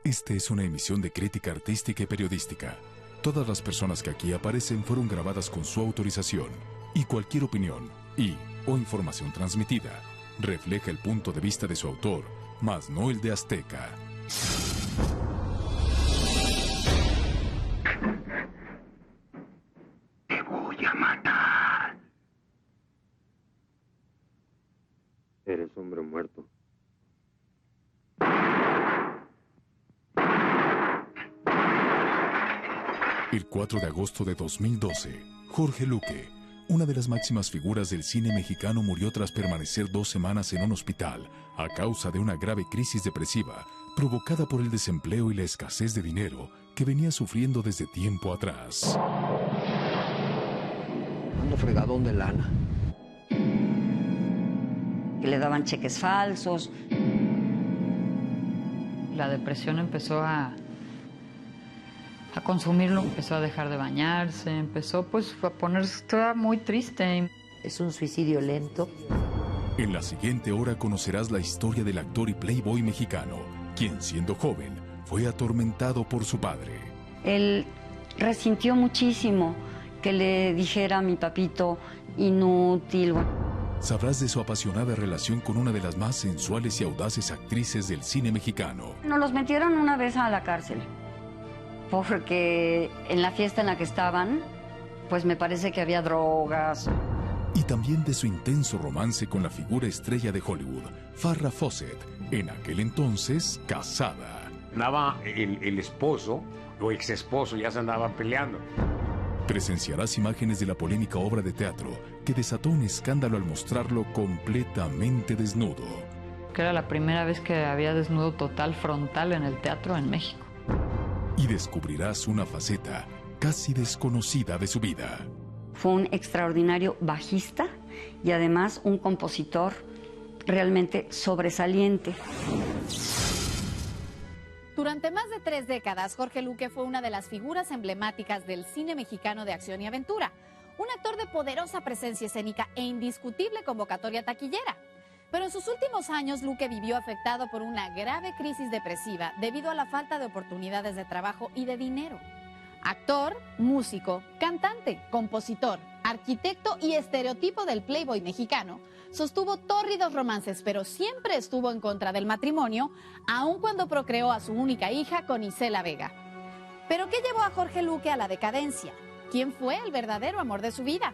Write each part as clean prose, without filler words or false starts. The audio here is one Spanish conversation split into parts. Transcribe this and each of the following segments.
Este es una emisión de crítica artística y periodística. Todas las personas que aquí aparecen fueron grabadas con su autorización y cualquier opinión o información transmitida refleja el punto de vista de su autor, mas no el de Azteca. Te voy a matar. Eres hombre muerto. El 4 de agosto de 2012, Jorge Luque, una de las máximas figuras del cine mexicano, murió tras permanecer 2 semanas en un hospital a causa de una grave crisis depresiva provocada por el desempleo y la escasez de dinero que venía sufriendo desde tiempo atrás. Ando fregadón de lana. Que le daban cheques falsos. La depresión empezó a consumirlo, empezó a dejar de bañarse, empezó a ponerse toda muy triste. Es un suicidio lento. En la siguiente hora conocerás la historia del actor y playboy mexicano, quien siendo joven fue atormentado por su padre. Él resintió muchísimo que le dijera a mi papito inútil. Sabrás de su apasionada relación con una de las más sensuales y audaces actrices del cine mexicano. Nos los metieron una vez a la cárcel, porque en la fiesta en la que estaban, pues me parece que había drogas. Y también de su intenso romance con la figura estrella de Hollywood, Farrah Fawcett, en aquel entonces casada. Andaba el esposo o ex esposo, ya se andaban peleando. Presenciarás imágenes de la polémica obra de teatro que desató un escándalo al mostrarlo completamente desnudo. Que era la primera vez que había desnudo total frontal en el teatro en México. Y descubrirás una faceta casi desconocida de su vida. Fue un extraordinario bajista y además un compositor realmente sobresaliente. Durante más de 3 décadas, Jorge Luque fue una de las figuras emblemáticas del cine mexicano de acción y aventura. Un actor de poderosa presencia escénica e indiscutible convocatoria taquillera. Pero en sus últimos años, Luque vivió afectado por una grave crisis depresiva debido a la falta de oportunidades de trabajo y de dinero. Actor, músico, cantante, compositor, arquitecto y estereotipo del playboy mexicano, sostuvo tórridos romances, pero siempre estuvo en contra del matrimonio, aun cuando procreó a su única hija con Isela Vega. ¿Pero qué llevó a Jorge Luque a la decadencia? ¿Quién fue el verdadero amor de su vida?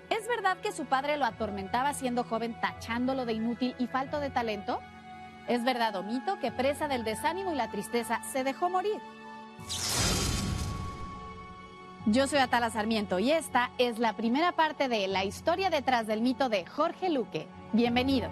¿Es verdad que su padre lo atormentaba siendo joven, tachándolo de inútil y falto de talento? ¿Es verdad o mito que presa del desánimo y la tristeza se dejó morir? Yo soy Atala Sarmiento y esta es la primera parte de la historia detrás del mito de Jorge Luque. Bienvenidos.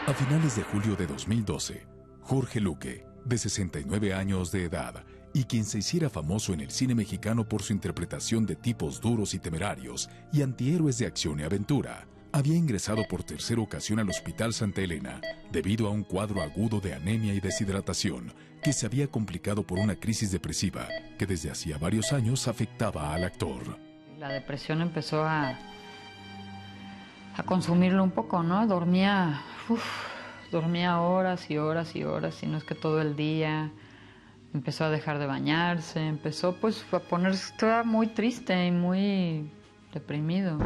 A finales de julio de 2012, Jorge Luque, de 69 años de edad, y quien se hiciera famoso en el cine mexicano por su interpretación de tipos duros y temerarios y antihéroes de acción y aventura, había ingresado por 3ª ocasión al Hospital Santa Elena debido a un cuadro agudo de anemia y deshidratación que se había complicado por una crisis depresiva que desde hacía varios años afectaba al actor. La depresión empezó a consumirlo un poco, ¿no? Dormía horas y horas y horas, y no es que todo el día. Empezó a dejar de bañarse, empezó a ponerse toda muy triste y muy deprimido.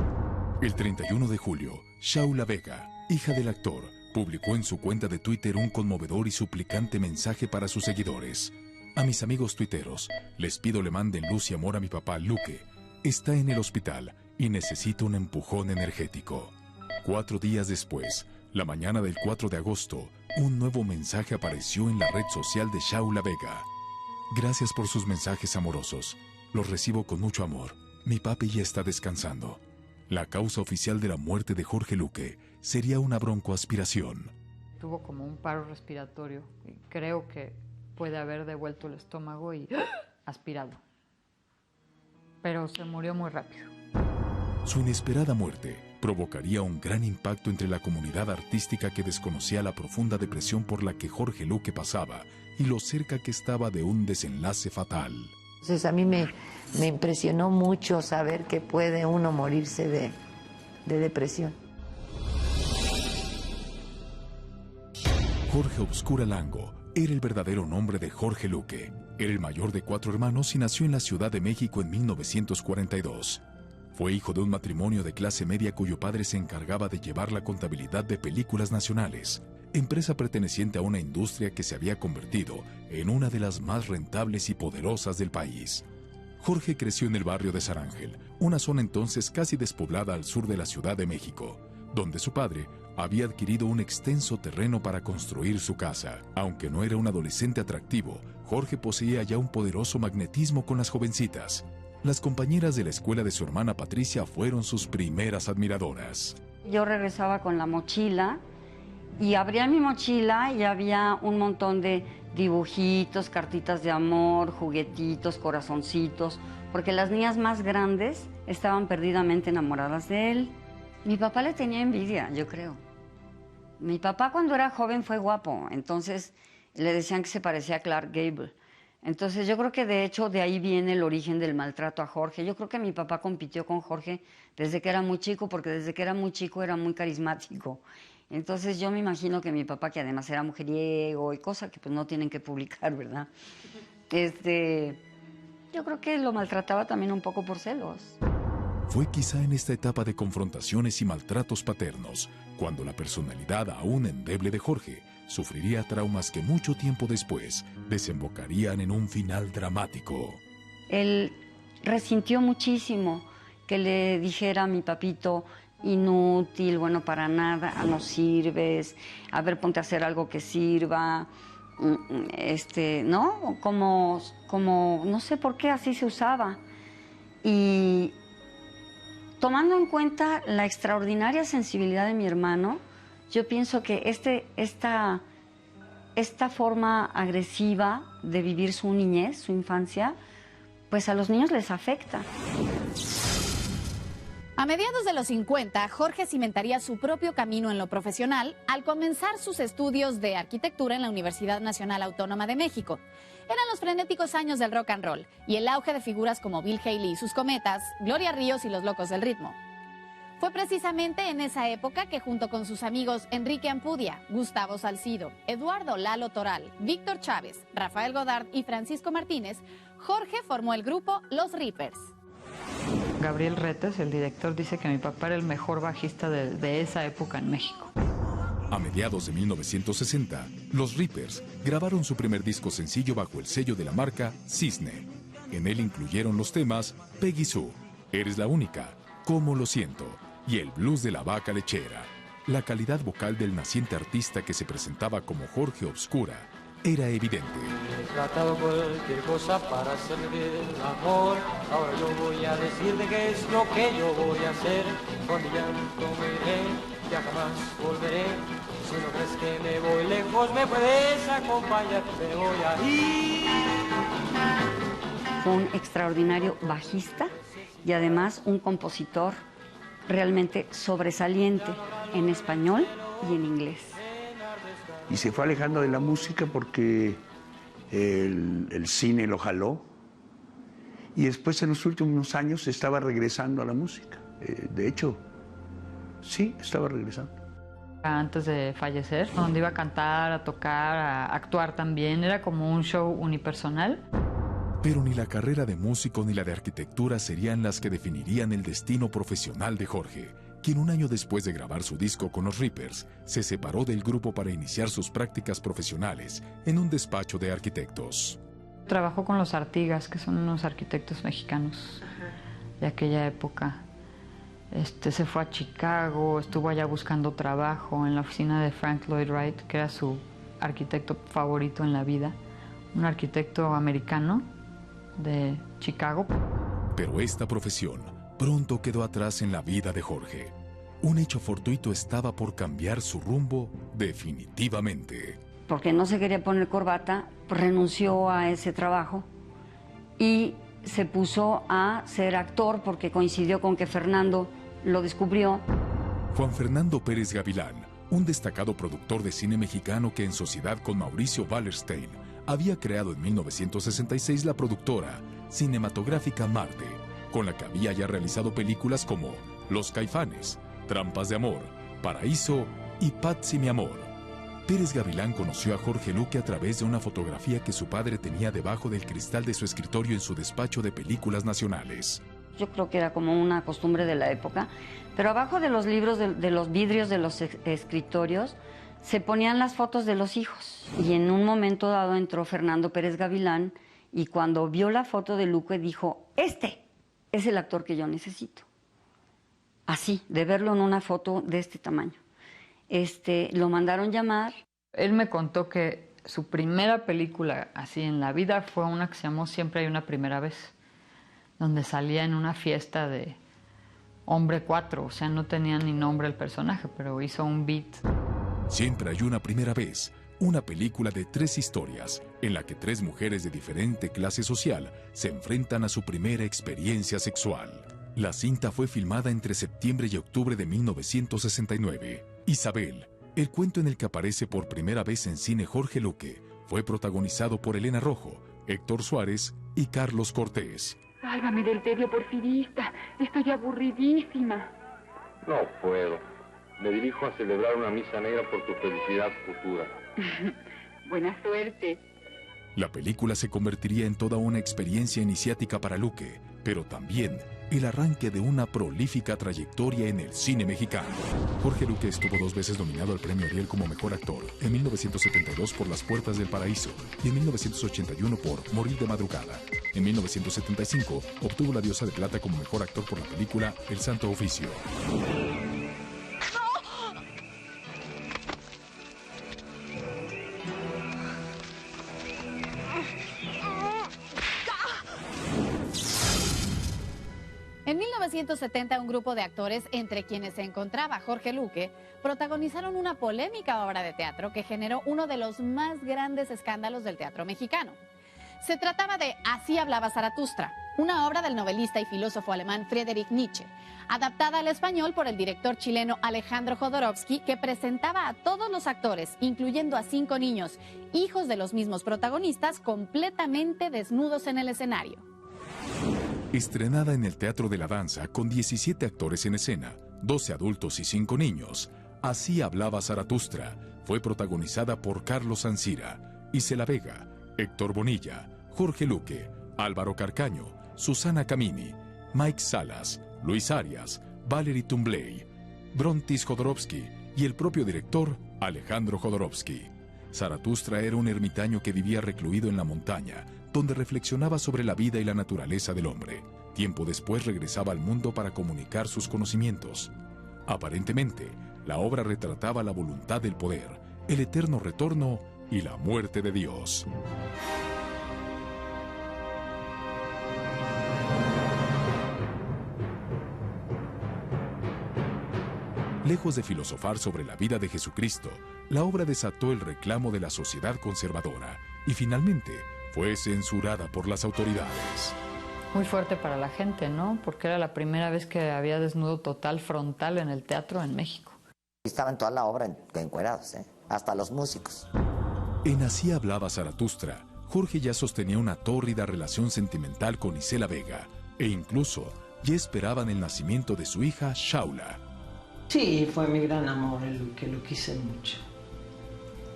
El 31 de julio, Shaula Vega, hija del actor, publicó en su cuenta de Twitter un conmovedor y suplicante mensaje para sus seguidores. A mis amigos tuiteros, les pido le manden luz y amor a mi papá Luque. Está en el hospital y necesita un empujón energético. 4 días después, la mañana del 4 de agosto, un nuevo mensaje apareció en la red social de Shaula Vega. Gracias por sus mensajes amorosos. Los recibo con mucho amor. Mi papi ya está descansando. La causa oficial de la muerte de Jorge Luque sería una broncoaspiración. Tuvo como un paro respiratorio y creo que puede haber devuelto el estómago y aspirado. Pero se murió muy rápido. Su inesperada muerte provocaría un gran impacto entre la comunidad artística que desconocía la profunda depresión por la que Jorge Luque pasaba y lo cerca que estaba de un desenlace fatal. Entonces a mí me impresionó mucho saber que puede uno morirse de depresión. Jorge Obscura Lango era el verdadero nombre de Jorge Luque. Era el mayor de 4 hermanos y nació en la Ciudad de México en 1942. Fue hijo de un matrimonio de clase media cuyo padre se encargaba de llevar la contabilidad de Películas Nacionales, empresa perteneciente a una industria que se había convertido en una de las más rentables y poderosas del país. Jorge creció en el barrio de San Ángel, una zona entonces casi despoblada al sur de la Ciudad de México, donde su padre había adquirido un extenso terreno para construir su casa. Aunque no era un adolescente atractivo, Jorge poseía ya un poderoso magnetismo con las jovencitas. Las compañeras de la escuela de su hermana Patricia fueron sus primeras admiradoras. Yo regresaba con la mochila y abría mi mochila y había un montón de dibujitos, cartitas de amor, juguetitos, corazoncitos, porque las niñas más grandes estaban perdidamente enamoradas de él. Mi papá le tenía envidia, yo creo. Mi papá cuando era joven fue guapo, entonces le decían que se parecía a Clark Gable. Entonces yo creo que de hecho de ahí viene el origen del maltrato a Jorge. Yo creo que mi papá compitió con Jorge desde que era muy chico, porque desde que era muy chico era muy carismático. Entonces yo me imagino que mi papá, que además era mujeriego y cosas que pues no tienen que publicar, ¿verdad? Yo creo que lo maltrataba también un poco por celos. Fue quizá en esta etapa de confrontaciones y maltratos paternos, cuando la personalidad aún endeble de Jorge sufriría traumas que mucho tiempo después desembocarían en un final dramático. Él resintió muchísimo que le dijera a mi papito, inútil, bueno para nada, no sirves, a ver, ponte a hacer algo que sirva, ¿no? Como, no sé por qué así se usaba. Y tomando en cuenta la extraordinaria sensibilidad de mi hermano, yo pienso que esta forma agresiva de vivir su niñez, su infancia, pues a los niños les afecta. A mediados de los 50, Jorge cimentaría su propio camino en lo profesional al comenzar sus estudios de arquitectura en la Universidad Nacional Autónoma de México. Eran los frenéticos años del rock and roll y el auge de figuras como Bill Haley y sus Cometas, Gloria Ríos y los Locos del Ritmo. Fue precisamente en esa época que junto con sus amigos Enrique Ampudia, Gustavo Salcido, Eduardo Lalo Toral, Víctor Chávez, Rafael Godard y Francisco Martínez, Jorge formó el grupo Los Rippers. Gabriel Retes, el director, dice que mi papá era el mejor bajista de esa época en México. A mediados de 1960, los Rippers grabaron su primer disco sencillo bajo el sello de la marca Cisne. En él incluyeron los temas Peggy Sue, Eres la única, Cómo lo siento y el blues de la vaca lechera. La calidad vocal del naciente artista que se presentaba como Jorge Obscura era evidente. He tratado cualquier cosa para hacerle el amor. Ahora yo voy a decirte qué es lo que yo voy a hacer. Con mi llanto me iré, ya jamás volveré. Si no crees que me voy lejos, me puedes acompañar, me voy a ir. Fue un extraordinario bajista y además un compositor realmente sobresaliente en español y en inglés. Y se fue alejando de la música porque el cine lo jaló. Y después en los últimos años estaba regresando a la música. De hecho, sí, estaba regresando. Antes de fallecer, donde iba a cantar, a tocar, a actuar también, era como un show unipersonal. Pero ni la carrera de músico ni la de arquitectura serían las que definirían el destino profesional de Jorge, quien un año después de grabar su disco con los Rippers, se separó del grupo para iniciar sus prácticas profesionales en un despacho de arquitectos. Trabajó con los Artigas, que son unos arquitectos mexicanos de aquella época. Se fue a Chicago, estuvo allá buscando trabajo en la oficina de Frank Lloyd Wright, que era su arquitecto favorito en la vida, un arquitecto americano de Chicago. Pero esta profesión pronto quedó atrás en la vida de Jorge. Un hecho fortuito estaba por cambiar su rumbo definitivamente. Porque no se quería poner corbata, renunció a ese trabajo y se puso a ser actor porque coincidió con que Fernando lo descubrió. Juan Fernando Pérez Gavilán, un destacado productor de cine mexicano que en sociedad con Mauricio Wallerstein había creado en 1966 la productora cinematográfica Marte, con la que había ya realizado películas como Los Caifanes, Trampas de Amor, Paraíso y Patsy mi amor. Pérez Gavilán conoció a Jorge Luque a través de una fotografía que su padre tenía debajo del cristal de su escritorio en su despacho de películas nacionales. Yo creo que era como una costumbre de la época, pero abajo de los libros, de los vidrios de los escritorios, se ponían las fotos de los hijos. Y en un momento dado entró Fernando Pérez Gavilán y cuando vio la foto de Luque dijo, este es el actor que yo necesito. Así, de verlo en una foto de este tamaño. Lo mandaron llamar. Él me contó que su primera película así en la vida fue una que se llamó Siempre hay una primera vez, donde salía en una fiesta de Hombre 4, o sea, no tenía ni nombre el personaje, pero hizo un beat. Siempre hay una primera vez, una película de 3 historias, en la que 3 mujeres de diferente clase social se enfrentan a su primera experiencia sexual. La cinta fue filmada entre septiembre y octubre de 1969. Isabel, el cuento en el que aparece por primera vez en cine Jorge Luque, fue protagonizado por Elena Rojo, Héctor Suárez y Carlos Cortés. Sálvame del tedio porfirista, estoy aburridísima. No puedo. Me dirijo a celebrar una misa negra por tu felicidad futura. Buena suerte. La película se convertiría en toda una experiencia iniciática para Luque, pero también el arranque de una prolífica trayectoria en el cine mexicano. Jorge Luque estuvo 2 veces nominado al Premio Ariel como Mejor Actor, en 1972 por Las Puertas del Paraíso y en 1981 por Morir de Madrugada. En 1975 obtuvo la Diosa de Plata como Mejor Actor por la película El Santo Oficio. En 1970, un grupo de actores, entre quienes se encontraba Jorge Luque, protagonizaron una polémica obra de teatro que generó uno de los más grandes escándalos del teatro mexicano. Se trataba de Así hablaba Zaratustra, una obra del novelista y filósofo alemán Friedrich Nietzsche, adaptada al español por el director chileno Alejandro Jodorowsky, que presentaba a todos los actores, incluyendo a 5 niños, hijos de los mismos protagonistas, completamente desnudos en el escenario. Estrenada en el Teatro de la Danza con 17 actores en escena, 12 adultos y 5 niños, Así hablaba Zaratustra fue protagonizada por Carlos Ancira, Isela Vega, Héctor Bonilla, Jorge Luque, Álvaro Carcaño, Susana Camini, Mike Salas, Luis Arias, Valery Tumbley, Brontis Jodorowsky y el propio director Alejandro Jodorowsky. Zaratustra era un ermitaño que vivía recluido en la montaña, donde reflexionaba sobre la vida y la naturaleza del hombre. Tiempo después regresaba al mundo para comunicar sus conocimientos. Aparentemente, la obra retrataba la voluntad del poder, el eterno retorno y la muerte de Dios. Lejos de filosofar sobre la vida de Jesucristo, la obra desató el reclamo de la sociedad conservadora y finalmente fue censurada por las autoridades. Muy fuerte para la gente, ¿no? Porque era la primera vez que había desnudo total frontal en el teatro en México. Estaban toda la obra encuerados, hasta los músicos. En Así hablaba Zaratustra, Jorge ya sostenía una tórrida relación sentimental con Isela Vega e incluso ya esperaban el nacimiento de su hija Shaula. Sí, fue mi gran amor, el Luque, lo quise mucho.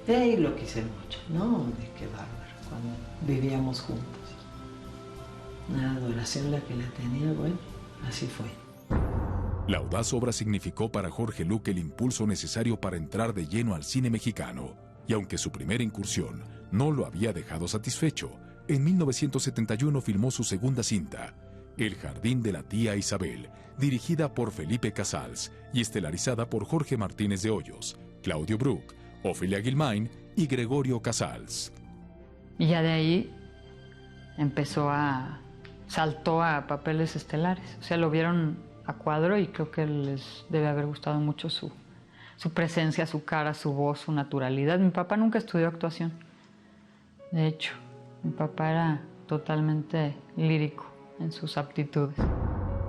De ahí lo quise mucho, ¿no? De qué bárbaro, cuando vivíamos juntos. Una adoración la que le tenía, bueno, así fue. La audaz obra significó para Jorge Luque el impulso necesario para entrar de lleno al cine mexicano, y aunque su primera incursión no lo había dejado satisfecho, en 1971 filmó su segunda cinta, El jardín de la tía Isabel, dirigida por Felipe Casals y estelarizada por Jorge Martínez de Hoyos, Claudio Brook, Ofelia Guilmain y Gregorio Casals. Y ya de ahí empezó a saltó a papeles estelares. O sea, lo vieron a cuadro y creo que les debe haber gustado mucho su presencia, su cara, su voz, su naturalidad. Mi papá nunca estudió actuación. De hecho, mi papá era totalmente lírico en sus aptitudes.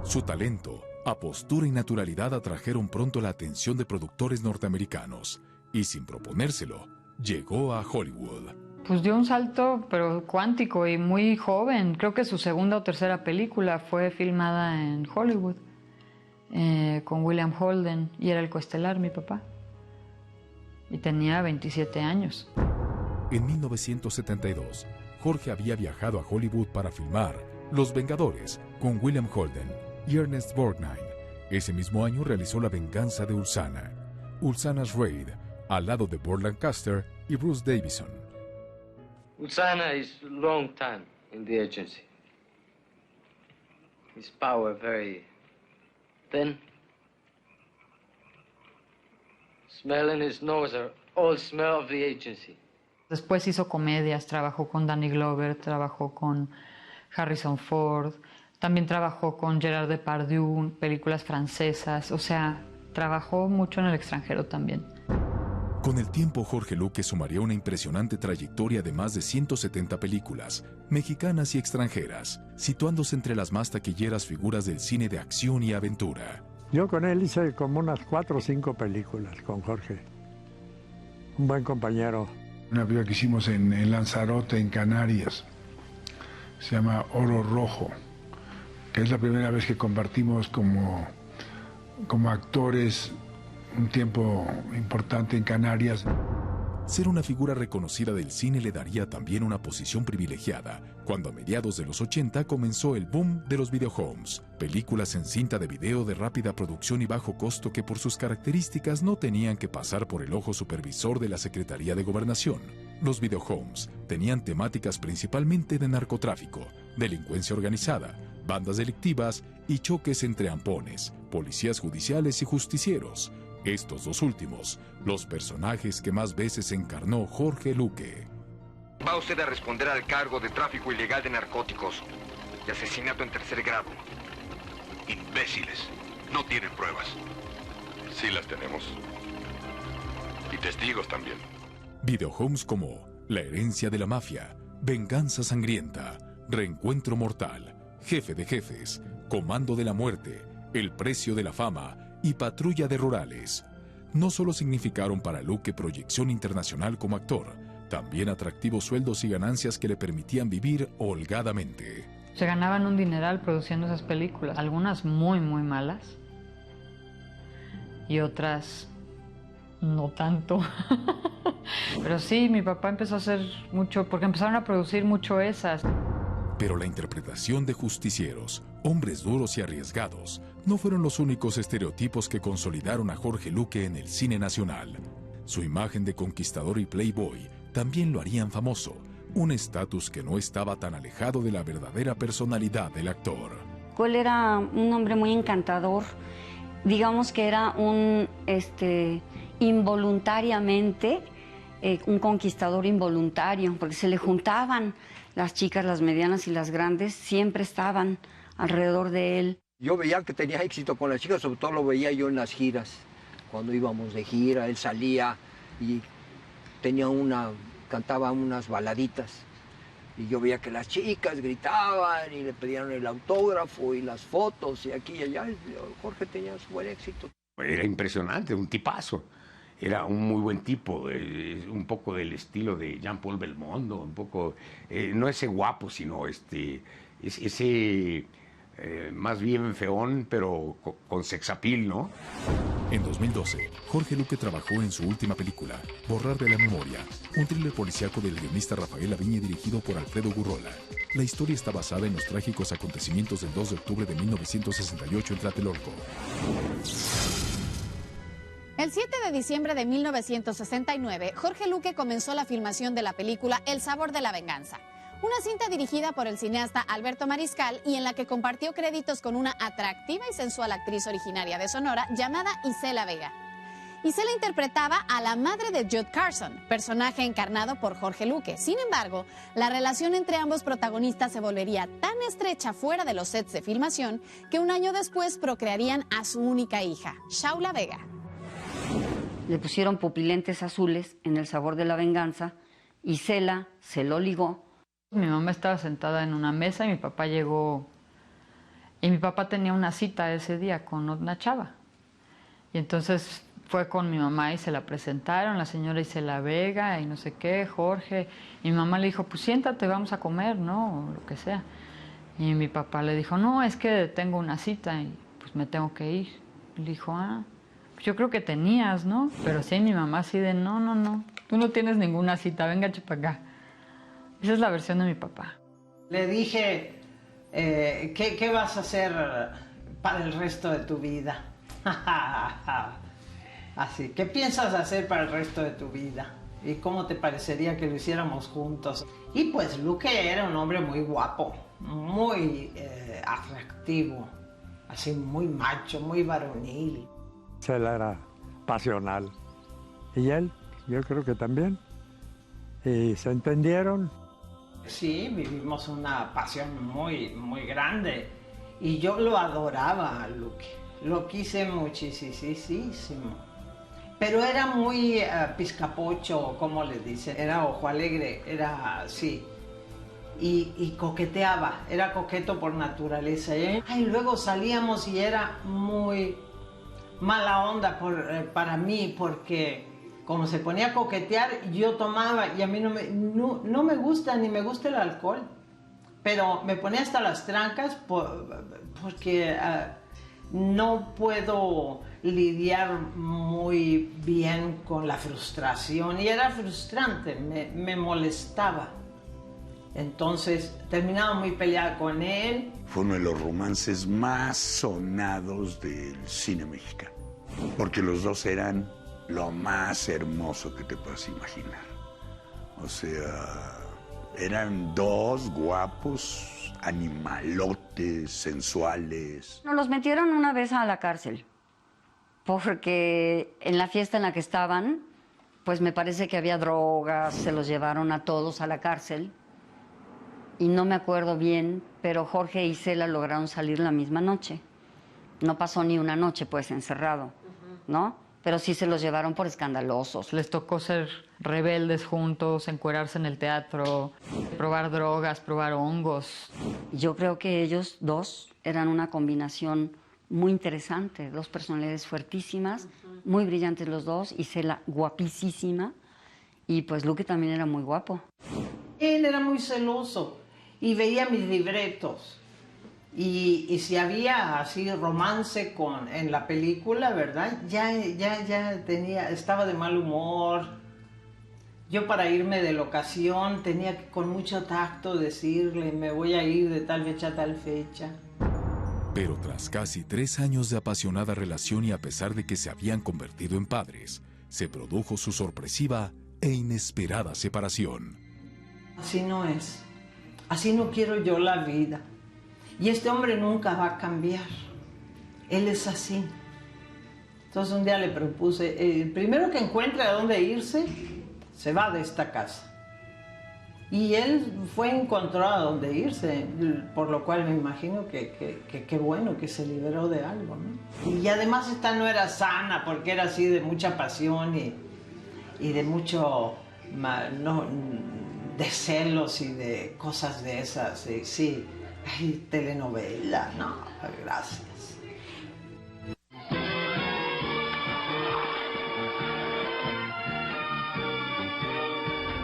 Su talento, apostura y naturalidad atrajeron pronto la atención de productores norteamericanos y sin proponérselo, llegó a Hollywood. Pues dio un salto, pero cuántico y muy joven. Creo que su segunda o tercera película fue filmada en Hollywood con William Holden y era el coestelar, mi papá. Y tenía 27 años. En 1972, Jorge había viajado a Hollywood para filmar Los Vengadores con William Holden y Ernest Borgnine. Ese mismo año realizó La venganza de Ulsana, Ulsana's Raid, al lado de Burt Lancaster y Bruce Davison. Ulsana is long time in the agency. His power very thin. Smell and his nose are all smell of the agency. Después hizo comedias, trabajó con Danny Glover, trabajó con Harrison Ford, también trabajó con Gerard Depardieu, películas francesas, o sea, trabajó mucho en el extranjero también. Con el tiempo, Jorge Luque sumaría una impresionante trayectoria de más de 170 películas, mexicanas y extranjeras, situándose entre las más taquilleras figuras del cine de acción y aventura. Yo con él hice como unas 4 o 5 películas con Jorge. Un buen compañero. Una película que hicimos en Lanzarote, en Canarias, se llama Oro Rojo, que es la primera vez que compartimos como actores un tiempo importante en Canarias. Ser una figura reconocida del cine le daría también una posición privilegiada cuando a mediados de los 80 comenzó el boom de los videohomes, películas en cinta de video de rápida producción y bajo costo que por sus características no tenían que pasar por el ojo supervisor de la Secretaría de Gobernación. Los videohomes tenían temáticas principalmente de narcotráfico, delincuencia organizada, bandas delictivas y choques entre ampones, policías judiciales y justicieros. Estos dos últimos, los personajes que más veces encarnó Jorge Luque. Va usted a responder al cargo de tráfico ilegal de narcóticos y asesinato en tercer grado. Imbéciles. No tienen pruebas. Sí las tenemos. Y testigos también. Videohomes como La herencia de la mafia, Venganza sangrienta, Reencuentro mortal, Jefe de jefes, Comando de la muerte, El precio de la fama y Patrulla de rurales. No solo significaron para Luque proyección internacional como actor, también atractivos sueldos y ganancias que le permitían vivir holgadamente. Se ganaban un dineral produciendo esas películas, algunas muy muy malas y otras no tanto. Pero sí, mi papá empezó a hacer mucho, porque empezaron a producir mucho esas. Pero la interpretación de justicieros, hombres duros y arriesgados, no fueron los únicos estereotipos que consolidaron a Jorge Luque en el cine nacional. Su imagen de conquistador y playboy también lo harían famoso, un estatus que no estaba tan alejado de la verdadera personalidad del actor. Él era un hombre muy encantador, digamos que era un involuntariamente un conquistador involuntario, porque se le juntaban las chicas, las medianas y las grandes, siempre estaban alrededor de él. Yo veía que tenía éxito con las chicas, sobre todo lo veía yo en las giras. Cuando íbamos de gira, él salía y cantaba unas baladitas. Y yo veía que las chicas gritaban y le pedían el autógrafo y las fotos y aquí y allá. Jorge tenía su buen éxito. Era impresionante, un tipazo. Era un muy buen tipo, un poco del estilo de Jean-Paul Belmondo, un poco, no ese guapo, sino ese más bien feón, pero con sexapil, ¿no? En 2012, Jorge Luque trabajó en su última película, Borrar de la memoria, un thriller policíaco del guionista Rafael Aviña dirigido por Alfredo Gurrola. La historia está basada en los trágicos acontecimientos del 2 de octubre de 1968 en Tlatelolco. El 7 de diciembre de 1969, Jorge Luque comenzó la filmación de la película El sabor de la venganza, una cinta dirigida por el cineasta Alberto Mariscal y en la que compartió créditos con una atractiva y sensual actriz originaria de Sonora llamada Isela Vega. Isela interpretaba a la madre de Judd Carson, personaje encarnado por Jorge Luque. Sin embargo, la relación entre ambos protagonistas se volvería tan estrecha fuera de los sets de filmación que un año después procrearían a su única hija, Shaula Vega. Le pusieron pupilentes azules en El sabor de la venganza. Isela se lo ligó. Mi mamá estaba sentada en una mesa y mi papá llegó. Y mi papá tenía una cita ese día con una chava. Y entonces fue con mi mamá y se la presentaron, la señora Isela Vega y no sé qué, Jorge. Y mi mamá le dijo, pues siéntate, vamos a comer, ¿no? O lo que sea. Y mi papá le dijo, no, es que tengo una cita y pues me tengo que ir. Y le dijo, pues yo creo que tenías, ¿no? Pero sí, mi mamá así de, no, tú no tienes ninguna cita, venga, para acá. Esa es la versión de mi papá. Le dije, ¿qué vas a hacer para el resto de tu vida? Así, ¿qué piensas hacer para el resto de tu vida? ¿Y cómo te parecería que lo hiciéramos juntos? Y pues Luque era un hombre muy guapo, muy atractivo, así muy macho, muy varonil. Él era pasional. Y él, yo creo que también. Y se entendieron. Sí, vivimos una pasión muy, muy grande. Y yo lo adoraba a Luque. Lo quise muchísimo. Pero era muy pizcapocho, como le dicen. Era ojo alegre, era así. Y coqueteaba, era coqueto por naturaleza. Y luego salíamos y era muy mala onda para mí, porque como se ponía a coquetear, yo tomaba y a mí no me gusta, ni me gusta el alcohol. Pero me ponía hasta las trancas porque no puedo lidiar muy bien con la frustración. Y era frustrante, me molestaba. Entonces terminaba muy peleada con él. Fue uno de los romances más sonados del cine mexicano, porque los dos eran lo más hermoso que te puedas imaginar. O sea, eran dos guapos, animalotes, sensuales. Nos los metieron una vez a la cárcel, porque en la fiesta en la que estaban, pues me parece que había drogas, se los llevaron a todos a la cárcel. Y no me acuerdo bien, pero Jorge y Isela lograron salir la misma noche. No pasó ni una noche, pues, encerrado, ¿no? Pero sí se los llevaron por escandalosos. Les tocó ser rebeldes juntos, encuerarse en el teatro, probar drogas, probar hongos. Yo creo que ellos dos eran una combinación muy interesante. Dos personalidades fuertísimas, muy brillantes los dos. Isela guapísima. Y pues Luque también era muy guapo. Él era muy celoso y veía mis libretos. Y si había así romance en la película, ¿verdad? Ya estaba de mal humor. Yo para irme de locación tenía que con mucho tacto decirle, me voy a ir de tal fecha a tal fecha. Pero tras casi 3 años de apasionada relación y a pesar de que se habían convertido en padres, se produjo su sorpresiva e inesperada separación. Así no es. Así no quiero yo la vida. Y este hombre nunca va a cambiar. Él es así. Entonces un día le propuse, el primero que encuentre a dónde irse, se va de esta casa. Y él encontró a dónde irse, por lo cual me imagino que qué bueno que se liberó de algo, ¿no? Y además esta no era sana, porque era así de mucha pasión y de mucho, de celos y de cosas de esas, sí. Ay, telenovela, no, gracias.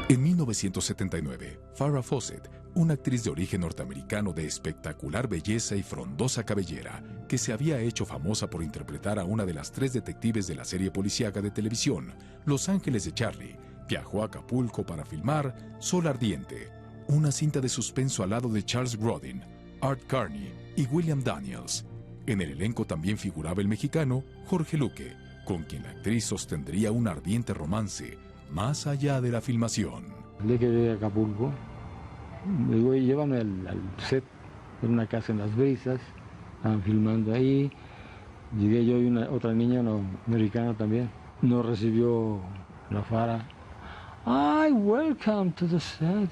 En 1979, Farrah Fawcett, una actriz de origen norteamericano de espectacular belleza y frondosa cabellera, que se había hecho famosa por interpretar a una de las 3 detectives de la serie policíaca de televisión, Los Ángeles de Charlie, viajó a Acapulco para filmar Sol Ardiente, una cinta de suspenso al lado de Charles Grodin, Art Carney y William Daniels. En el elenco también figuraba el mexicano Jorge Luque, con quien la actriz sostendría un ardiente romance más allá de la filmación. De que llegué a Acapulco, me digo, llévame al set, en una casa en Las Brisas, estaban filmando ahí. Llegué yo y otra niña, una americana también. nos recibió la Fara. ¡Ay, welcome to the set!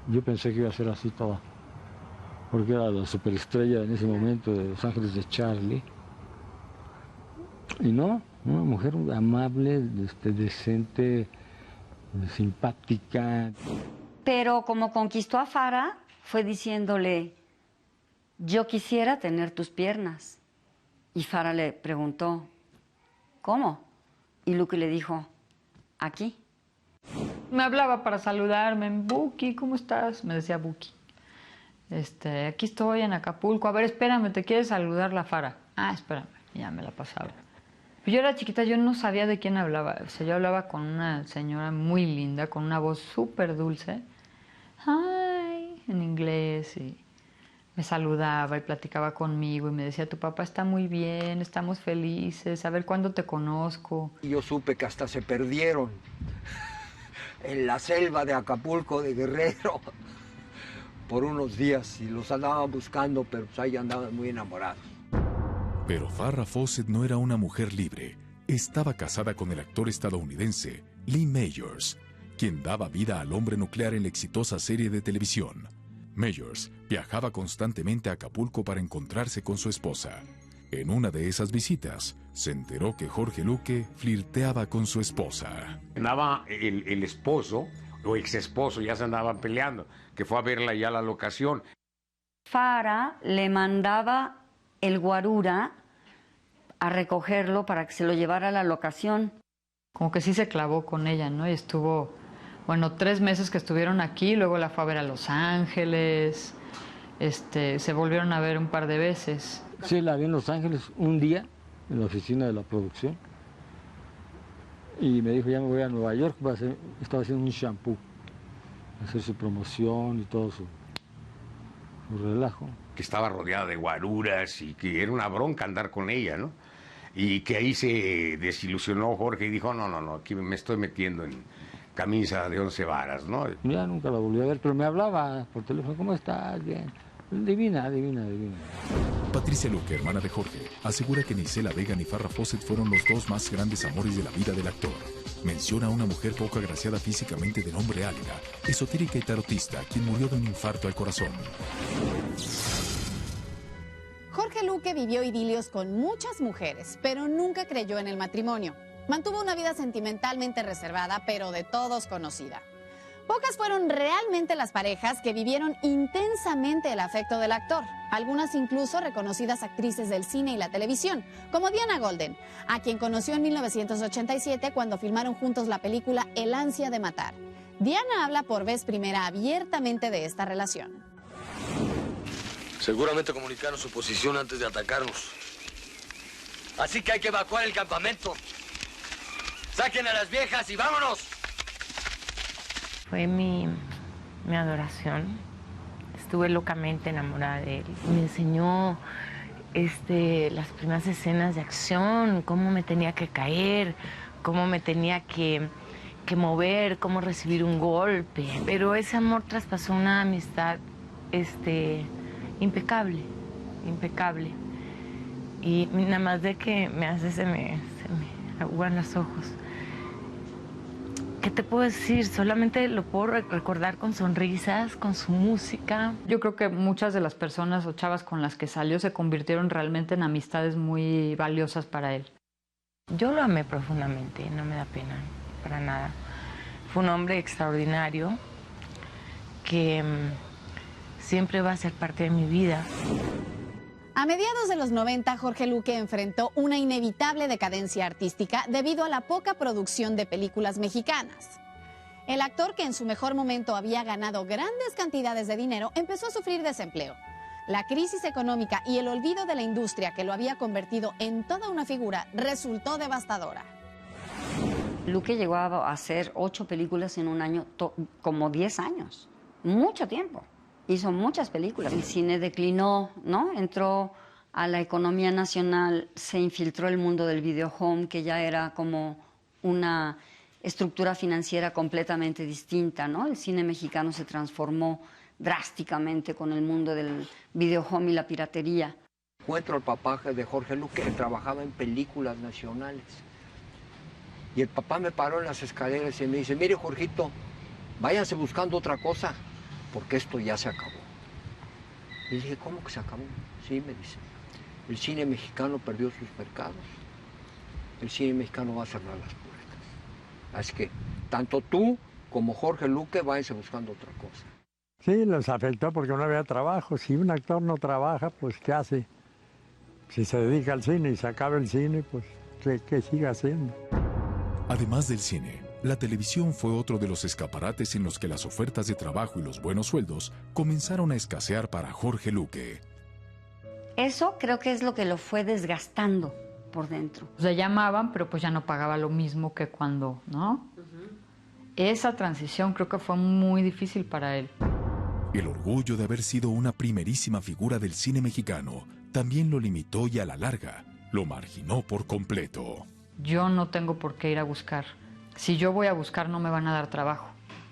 Yo pensé que iba a ser así toda, porque era la superestrella en ese momento de Los Ángeles de Charlie. Y no, una mujer amable, decente, simpática. Pero como conquistó a Fara, fue diciéndole, yo quisiera tener tus piernas. Y Fara le preguntó, ¿cómo? Y Luque le dijo, aquí. Me hablaba para saludarme, Buki, ¿cómo estás? Me decía Buki. Aquí estoy en Acapulco. A ver, espérame, ¿te quiere saludar la Fara? Ah, espérame, ya me la pasaba. Yo era chiquita, yo no sabía de quién hablaba. O sea, yo hablaba con una señora muy linda, con una voz súper dulce. Hi, en inglés. Y me saludaba y platicaba conmigo y me decía, tu papá está muy bien, estamos felices, a ver cuándo te conozco. Y yo supe que hasta se perdieron en la selva de Acapulco, de Guerrero, por unos días y los andaban buscando, pero pues ahí andaban muy enamorados. Pero Farrah Fawcett no era una mujer libre. Estaba casada con el actor estadounidense Lee Majors, quien daba vida al hombre nuclear en la exitosa serie de televisión. Majors viajaba constantemente a Acapulco para encontrarse con su esposa. En una de esas visitas, se enteró que Jorge Luque flirteaba con su esposa. Andaba el esposo o ex esposo, ya se andaban peleando, que fue a verla ya a la locación. Farrah le mandaba el guarura a recogerlo para que se lo llevara a la locación. Como que sí se clavó con ella, ¿no? Y estuvo, 3 meses que estuvieron aquí, luego la fue a ver a Los Ángeles, se volvieron a ver un par de veces. Sí, la vi en Los Ángeles un día, en la oficina de la producción, y me dijo, ya me voy a Nueva York, estaba haciendo un shampoo, hacer su promoción y todo su relajo. Que estaba rodeada de guaruras y que era una bronca andar con ella, ¿no? Y que ahí se desilusionó Jorge y dijo, no, aquí me estoy metiendo en camisa de 11 varas, ¿no? Ya nunca la volví a ver, pero me hablaba por teléfono, ¿cómo estás? Bien. Divina. Patricia Luque, hermana de Jorge, asegura que ni Isela Vega ni Farrah Fawcett fueron los dos más grandes amores de la vida del actor. Menciona a una mujer poco agraciada físicamente de nombre Álida, esotérica y tarotista, quien murió de un infarto al corazón. Jorge Luque vivió idilios con muchas mujeres, pero nunca creyó en el matrimonio. Mantuvo una vida sentimentalmente reservada, pero de todos conocida. Pocas fueron realmente las parejas que vivieron intensamente el afecto del actor, algunas incluso reconocidas actrices del cine y la televisión, como Diana Golden, a quien conoció en 1987 cuando filmaron juntos la película El ansia de matar. Diana habla por vez primera abiertamente de esta relación. Seguramente comunicaron su posición antes de atacarnos. Así que hay que evacuar el campamento. ¡Saquen a las viejas y vámonos! Fue mi adoración. Estuve locamente enamorada de él. Me enseñó las primeras escenas de acción, cómo me tenía que caer, cómo me tenía que mover, cómo recibir un golpe. Pero ese amor traspasó una amistad impecable. Y nada más de que me hace, se me aguan los ojos. ¿Qué te puedo decir? Solamente lo puedo recordar con sonrisas, con su música. Yo creo que muchas de las personas o chavas con las que salió se convirtieron realmente en amistades muy valiosas para él. Yo lo amé profundamente, no me da pena, para nada. Fue un hombre extraordinario que siempre va a ser parte de mi vida. A mediados de los 90, Jorge Luque enfrentó una inevitable decadencia artística debido a la poca producción de películas mexicanas. El actor, que en su mejor momento había ganado grandes cantidades de dinero, empezó a sufrir desempleo. La crisis económica y el olvido de la industria que lo había convertido en toda una figura resultó devastadora. Luque llegó a hacer 8 películas en un año, como 10 años, mucho tiempo. Hizo muchas películas. El cine declinó, ¿no? Entró a la economía nacional, se infiltró el mundo del video home, que ya era como una estructura financiera completamente distinta, ¿no? El cine mexicano se transformó drásticamente con el mundo del video home y la piratería. Encuentro el papá de Jorge Luque, que trabajaba en películas nacionales. Y el papá me paró en las escaleras y me dice, mire, Jorgito, váyanse buscando otra cosa, porque esto ya se acabó. Y dije, ¿cómo que se acabó? Sí, me dice, el cine mexicano perdió sus mercados. El cine mexicano va a cerrar las puertas. Así que tanto tú como Jorge Luque váyanse buscando otra cosa. Sí, les afectó porque no había trabajo. Si un actor no trabaja, pues ¿qué hace? Si se dedica al cine y se acaba el cine, pues ¿qué sigue haciendo? Además del cine, la televisión fue otro de los escaparates en los que las ofertas de trabajo y los buenos sueldos comenzaron a escasear para Jorge Luque. Eso creo que es lo que lo fue desgastando por dentro. O sea, llamaban, pero pues ya no pagaba lo mismo que cuando, ¿no? Esa transición creo que fue muy difícil para él. El orgullo de haber sido una primerísima figura del cine mexicano también lo limitó y a la larga lo marginó por completo. Yo no tengo por qué ir a buscar. Si yo voy a buscar no me van a dar trabajo.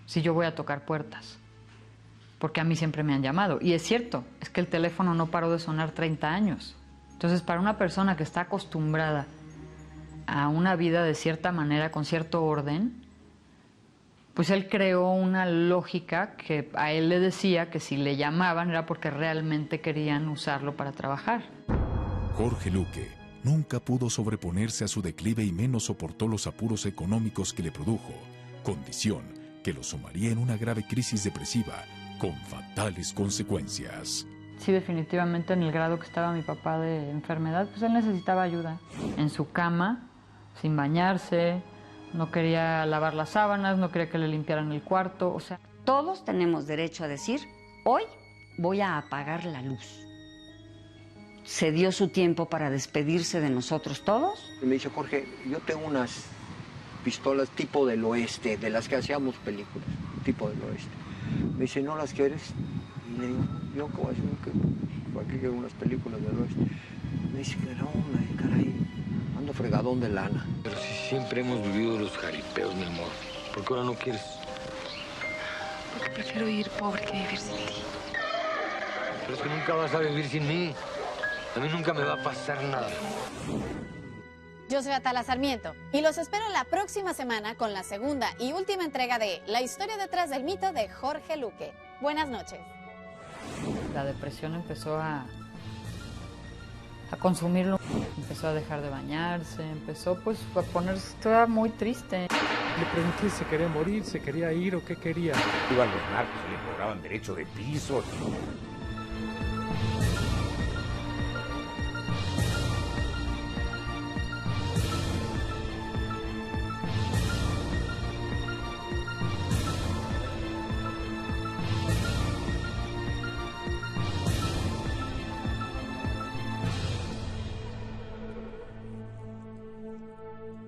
Si yo voy a tocar puertas. Porque a mí siempre me han llamado. Y es cierto, es que el teléfono no paró de sonar 30 años. Entonces, para una persona que está acostumbrada a una vida de cierta manera, con cierto orden, pues él creó una lógica que a él le decía que si le llamaban era porque realmente querían usarlo para trabajar. Jorge Luque nunca pudo sobreponerse a su declive y menos soportó los apuros económicos que le produjo, condición que lo sumaría en una grave crisis depresiva con fatales consecuencias. Sí, definitivamente en el grado que estaba mi papá de enfermedad, pues él necesitaba ayuda. En su cama, sin bañarse, no quería lavar las sábanas, no quería que le limpiaran el cuarto, o sea... Todos tenemos derecho a decir, hoy voy a apagar la luz. Se dio su tiempo para despedirse de nosotros todos. Y me dice, Jorge, yo tengo unas pistolas tipo del oeste, de las que hacíamos películas, tipo del oeste. Me dice, ¿no las quieres? Y le digo, yo qué voy a hacer, ¿para qué quiero unas películas del oeste? Me dice, no, caray, ando fregadón de lana. Pero si siempre hemos vivido los jaripeos, mi amor, ¿por qué ahora no quieres? Porque prefiero ir pobre que vivir sin ti. Pero es que nunca vas a vivir sin mí. A mí nunca me va a pasar nada. Yo soy Atala Sarmiento y los espero la próxima semana con la segunda y última entrega de La historia detrás del mito de Jorge Luque. Buenas noches. La depresión empezó a consumirlo, empezó a dejar de bañarse, empezó pues a ponerse toda muy triste. Le pregunté si quería morir, si quería ir o qué quería. Iban los narcos y le cobraban derecho de piso.